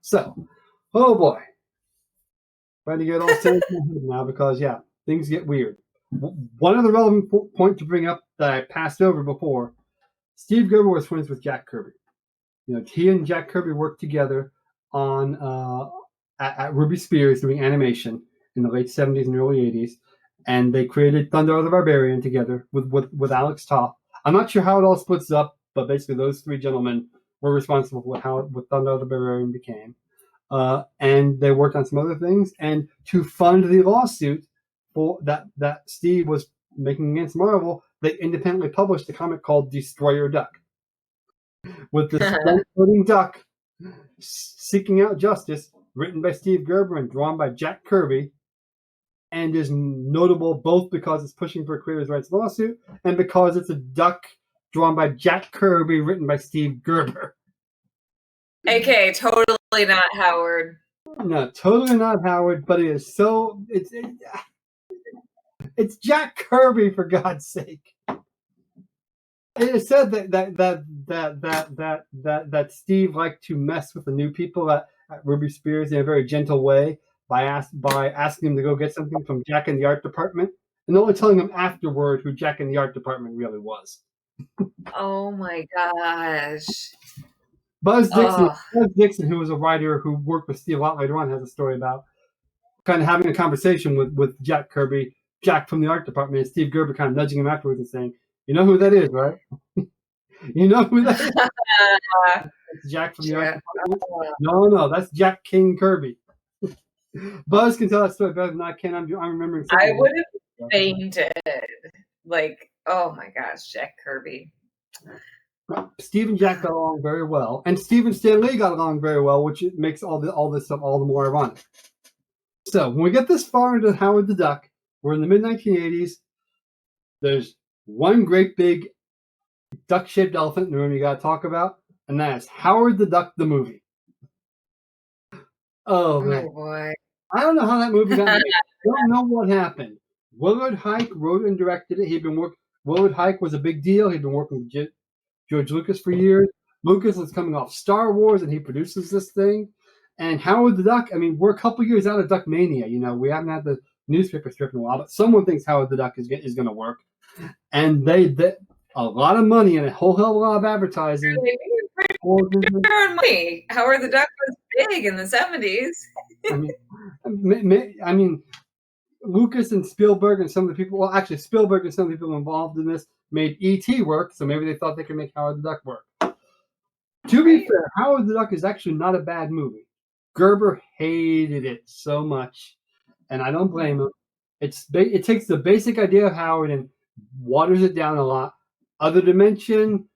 So, oh boy. Trying to get all set now because, yeah, things get weird. One other relevant point to bring up that I passed over before, Steve Gerber was friends with Jack Kirby. He and Jack Kirby worked together on at Ruby Spears doing animation in the late 70s and early 80s, and they created Thunder the Barbarian together with Alex Toth. I'm not sure how it all splits up, but basically those three gentlemen were responsible for what Thunder the Barbarian became. And they worked on some other things, and to fund the lawsuit for that Steve was making against Marvel, they independently published a comic called Destroyer Duck, with this floating duck seeking out justice, written by Steve Gerber and drawn by Jack Kirby, and is notable both because it's pushing for a creators' rights lawsuit and because it's a duck drawn by Jack Kirby, written by Steve Gerber. AKA totally not Howard. No, totally not Howard, but it is so it's Jack Kirby, for God's sake. It is said that Steve liked to mess with the new people at Ruby Spears in a very gentle way by asking them to go get something from Jack in the art department, and only telling them afterward who Jack in the art department really was. Oh my gosh. Buzz Dixon, who was a writer who worked with Steve a lot later on, has a story about kind of having a conversation with Jack Kirby, Jack from the art department, and Steve Gerber kind of nudging him afterwards and saying, "You know who that is, right? You know who that is? That's Jack from the art department? No, that's Jack King Kirby." Buzz can tell that story better than I can. I'm remembering. I would have fainted. Like, oh my gosh, Jack Kirby. Steve and Jack got along very well, and Steve and Stan Lee got along very well, which makes all this stuff all the more ironic. So when we get this far into Howard the Duck, we're in the mid-1980s. There's one great big duck-shaped elephant in the room you got to talk about, and that's Howard the Duck, the movie. Oh man, boy. I don't know how that movie got made. I don't know what happened. Willard Huyck wrote and directed it. Willard Huyck was a big deal. He'd been working with George Lucas for years. Lucas was coming off Star Wars, and he produces this thing. And Howard the Duck, I mean, we're a couple years out of Duck Mania. We haven't had the newspaper strip in a while, but someone thinks Howard the Duck is going to work. And they a lot of money and a whole hell of a lot of advertising. Money. Howard the Duck was big in the 70s. I mean, Lucas and Spielberg and some of the people, well, actually, Spielberg and some of the people involved in this made E.T. work, so maybe they thought they could make Howard the Duck work. To be fair, Howard the Duck is actually not a bad movie. Gerber hated it so much, and I don't blame him. It takes the basic idea of Howard and waters it down a lot. Other dimension,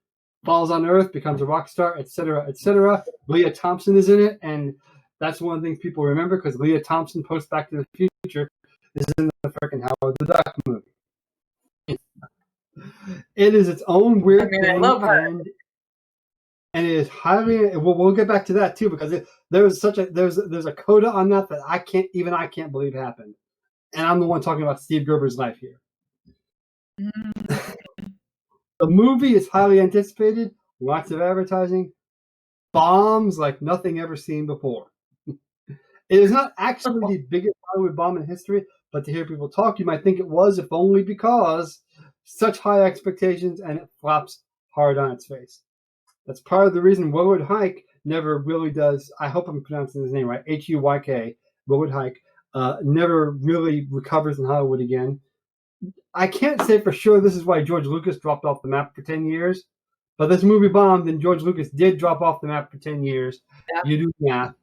falls on Earth, becomes a rock star, etc., etc. Leah Thompson is in it, and that's one of the things people remember because Leah Thompson, post Back to the Future, is in the freaking Howard the Duck movie. It is its own weird thing. I love her. And it is highly. We'll get back to that too because there's a coda on that I can't believe happened, and I'm the one talking about Steve Gerber's life here. The movie is highly anticipated, lots of advertising, bombs like nothing ever seen before. It is not actually the biggest Hollywood bomb in history, but to hear people talk, you might think it was, if only because such high expectations and it flops hard on its face. That's part of the reason Willard Huyck never really does, I hope I'm pronouncing his name right, Huyck, Willard Huyck, never really recovers in Hollywood again. I can't say for sure this is why George Lucas dropped off the map for 10 years, but this movie bombed and George Lucas did drop off the map for 10 years. Yeah. You do math.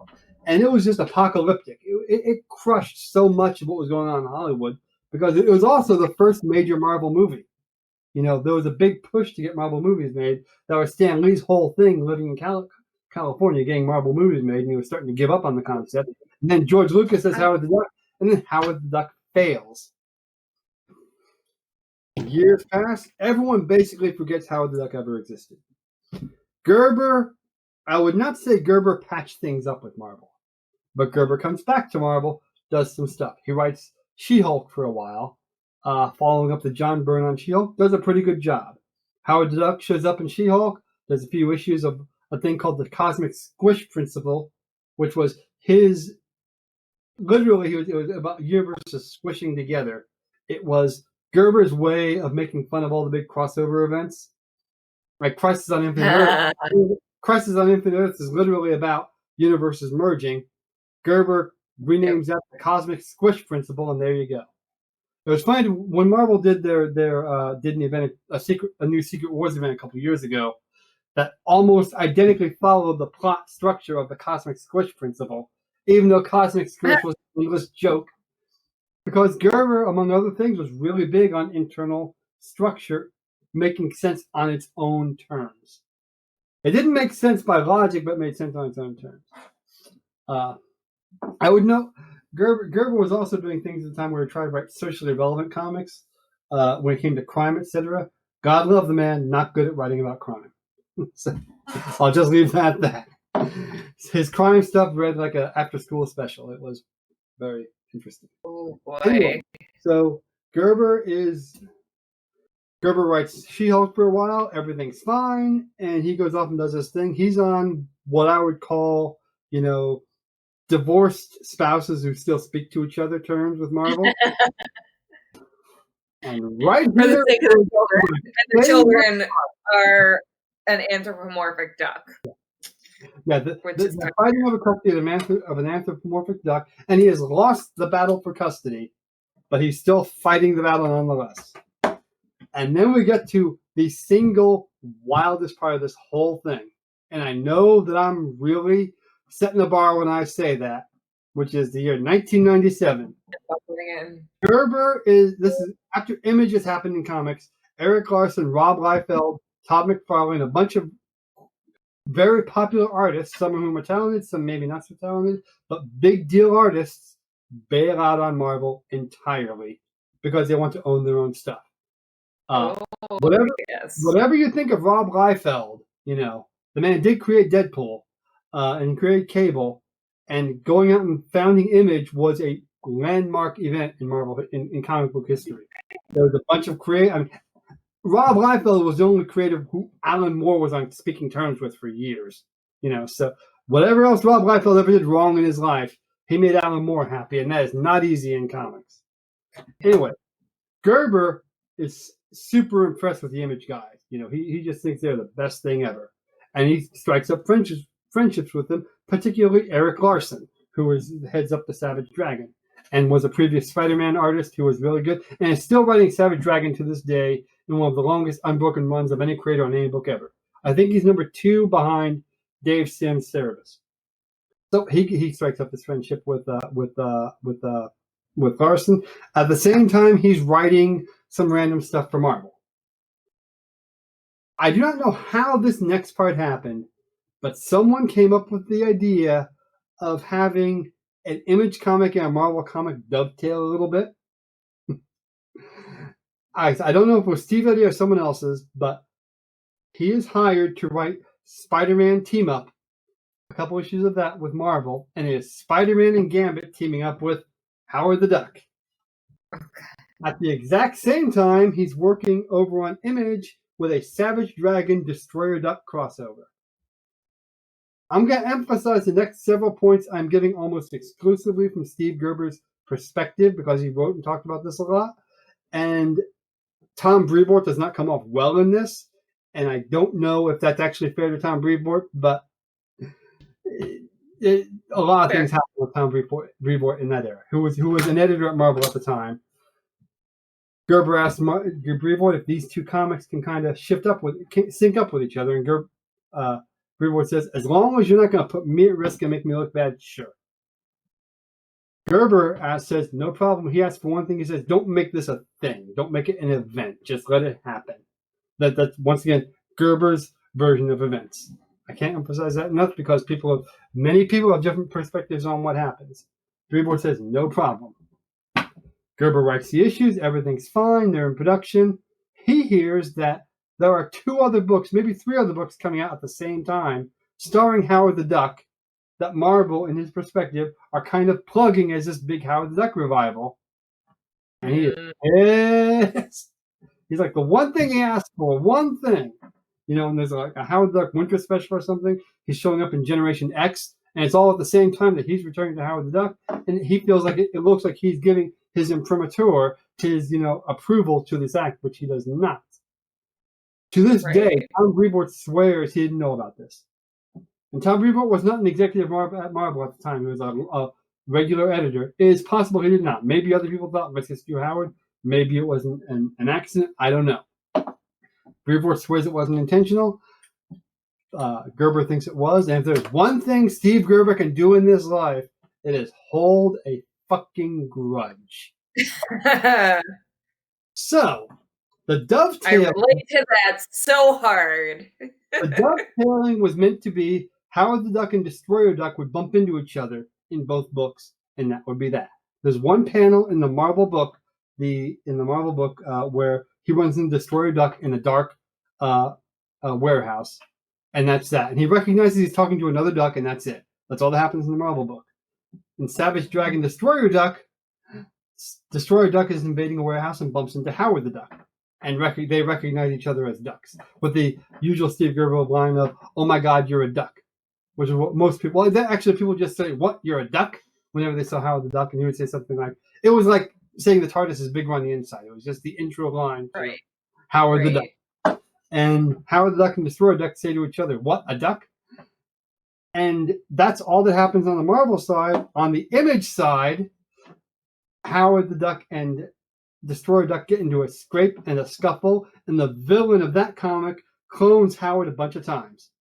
And it was just apocalyptic. It crushed so much of what was going on in Hollywood because it was also the first major Marvel movie. There was a big push to get Marvel movies made. That was Stan Lee's whole thing, living in California, getting Marvel movies made, and he was starting to give up on the concept. And then George Lucas says Howard the Duck, and then Howard the Duck fails. Years pass, everyone basically forgets Howard the Duck ever existed. Gerber, I would not say Gerber patched things up with Marvel, but Gerber comes back to Marvel, does some stuff. He writes She-Hulk for a while, following up the John Byrne on She-Hulk, does a pretty good job. Howard the Duck shows up in She-Hulk, does a few issues of a thing called the Cosmic Squish Principle, which was his. Literally, it was about universes squishing together. It was Gerber's way of making fun of all the big crossover events, like Crisis on Infinite Earth. Crisis on Infinite Earth is literally about universes merging. Gerber renames that the cosmic squish principle, and there you go. It was funny when Marvel did did an event, a new Secret Wars event a couple of years ago, that almost identically followed the plot structure of the cosmic squish principle, even though cosmic squish was an English joke, because Gerber, among other things, was really big on internal structure making sense on its own terms. It didn't make sense by logic, but made sense on its own terms. I would know Gerber was also doing things at the time where he tried to write socially relevant comics when it came to crime, etc. God love the man, not good at writing about crime. So I'll just leave that at that. His crime stuff read like an after-school special. It was very interesting. Oh boy! Anyway, so Gerber writes She-Hulk for a while. Everything's fine, and he goes off and does this thing. He's on what I would call, divorced spouses who still speak to each other terms with Marvel. And right for here, the sake of the children, and the children are an anthropomorphic duck. Yeah, the fighting over custody of an anthropomorphic duck, and he has lost the battle for custody, but he's still fighting the battle nonetheless. And then we get to the single wildest part of this whole thing. And I know that I'm really setting the bar when I say that, which is the year 1997. Gerber this is after Image has happened in comics. Eric Larson, Rob Liefeld, Todd McFarlane, a bunch of very popular artists, some of whom are talented, some maybe not so talented, but big deal artists bail out on Marvel entirely because they want to own their own stuff. Whatever you think of Rob Liefeld, the man did create Deadpool and create Cable, and going out and founding Image was a landmark event in Marvel in comic book history. There was a bunch of Rob Liefeld was the only creator who Alan Moore was on speaking terms with for years. So whatever else Rob Liefeld ever did wrong in his life, he made Alan Moore happy, and that is not easy in comics. Anyway, Gerber is super impressed with the Image guys. He just thinks they're the best thing ever, and he strikes up friendships with them, particularly Eric Larson, who heads up the Savage Dragon and was a previous Spider-Man artist who was really good and is still writing Savage Dragon to this day in one of the longest unbroken runs of any creator on any book ever. I think he's number 2 behind Dave Sims Cerebus. So he strikes up this friendship with Larson. At the same time, he's writing some random stuff for Marvel. I do not know how this next part happened, but someone came up with the idea of having an Image comic and a Marvel comic dovetail a little bit. I don't know if it was Steve idea or someone else's, but he is hired to write Spider-Man Team Up, a couple issues of that with Marvel, and it is Spider-Man and Gambit teaming up with Howard the Duck. At the exact same time, he's working over on Image with a Savage Dragon Destroyer Duck crossover. I'm going to emphasize the next several points I'm getting almost exclusively from Steve Gerber's perspective because he wrote and talked about this a lot. And Tom Brevoort does not come off well in this. And I don't know if that's actually fair to Tom Brevoort, but a lot of things happened with Tom Brevoort in that era, who was an editor at Marvel at the time. Gerber asked Brevoort if these two comics can kind of sync up with each other, and Brevoort says, as long as you're not going to put me at risk and make me look bad, sure. Gerber says, no problem. He asks for one thing. He says, don't make this a thing. Don't make it an event. Just let it happen. That's, once again, Gerber's version of events. I can't emphasize that enough because many people have different perspectives on what happens. Brevoort says, no problem. Gerber writes the issues. Everything's fine. They're in production. He hears that there are 2 other books, maybe 3 other books coming out at the same time, starring Howard the Duck, that Marvel, in his perspective, are kind of plugging as this big Howard the Duck revival. And he is pissed. He's like, the one thing he asked for, one thing. And there's like a Howard the Duck winter special or something. He's showing up in Generation X, And it's all at the same time that he's returning to Howard the Duck, and he feels like it looks like he's giving his imprimatur, his approval to this act, which he does not. To this day, Tom Brevoort swears he didn't know about this. And Tom Brevoort was not an executive at Marvel at the time. He was a regular editor. It is possible he did not. Maybe other people thought it was just Stu Howard. Maybe it wasn't an accident. I don't know. Brevoort swears it wasn't intentional. Gerber thinks it was. And if there's one thing Steve Gerber can do in this life, it is hold a fucking grudge. So, the dovetailing... I relate to that so hard. The dovetailing was meant to be Howard the Duck and Destroyer Duck would bump into each other in both books, and that would be that. There's one panel in the Marvel book, where he runs into Destroyer Duck in a dark warehouse, and that's that. And he recognizes he's talking to another duck, and that's it. That's all that happens in the Marvel book. In Savage Dragon Destroyer Duck is invading a warehouse and bumps into Howard the Duck. And they recognize each other as ducks. With the usual Steve Gerber line of, "Oh my God, you're a duck." Which is what most people... Actually, people just say, "What, you're a duck?" Whenever they saw Howard the Duck. And he would say something like... It was like saying the TARDIS is bigger on the inside. It was just the intro line to Howard the Duck. And Howard the Duck and Destroyer Duck say to each other, "What, a duck?" And that's all that happens on the Marvel side. On the Image side, Howard the Duck and Destroyer Duck get into a scrape and a scuffle, and the villain of that comic clones Howard a bunch of times.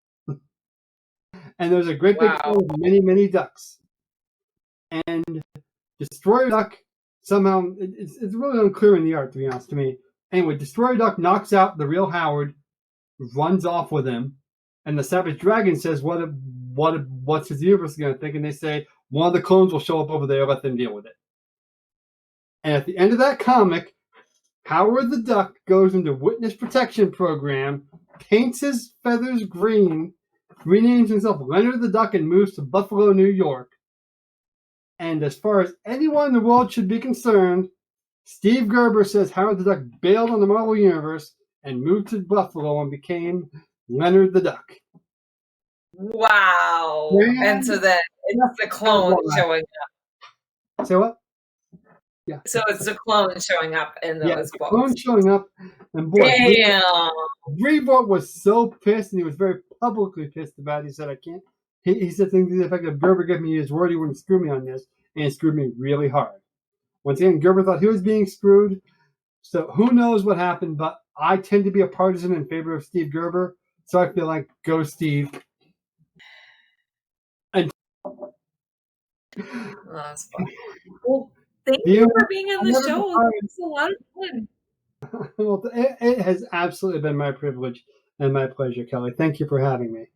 And there's a great big fight of many, many ducks. And Destroyer Duck somehow, it's really unclear in the art, to be honest to me. Anyway, Destroyer Duck knocks out the real Howard, runs off with him, and the Savage Dragon says, what's his universe going to think? And they say, one of the clones will show up over there, let them deal with it. And at the end of that comic, Howard the Duck goes into witness protection program, paints his feathers green, renames himself Leonard the Duck, and moves to Buffalo, New York. And as far as anyone in the world should be concerned, Steve Gerber says Howard the Duck bailed on the Marvel Universe and moved to Buffalo and became Leonard the Duck. Wow. And so then it's the clone showing up. Say what? Yeah. So it's the clone showing up in those books. Clone showing up, and boy, damn. Brevoort was so pissed, and he was very publicly pissed about it. He said, "I can't." He said things to the effect of, "Gerber gave me his word he wouldn't screw me on this, and he screwed me really hard." Once again, Gerber thought he was being screwed. So who knows what happened? But I tend to be a partisan in favor of Steve Gerber, so I feel like go Steve. And that's fun. Well, thank you for being on the show. It's a lot of fun. Well, it has absolutely been my privilege and my pleasure, Kelly. Thank you for having me.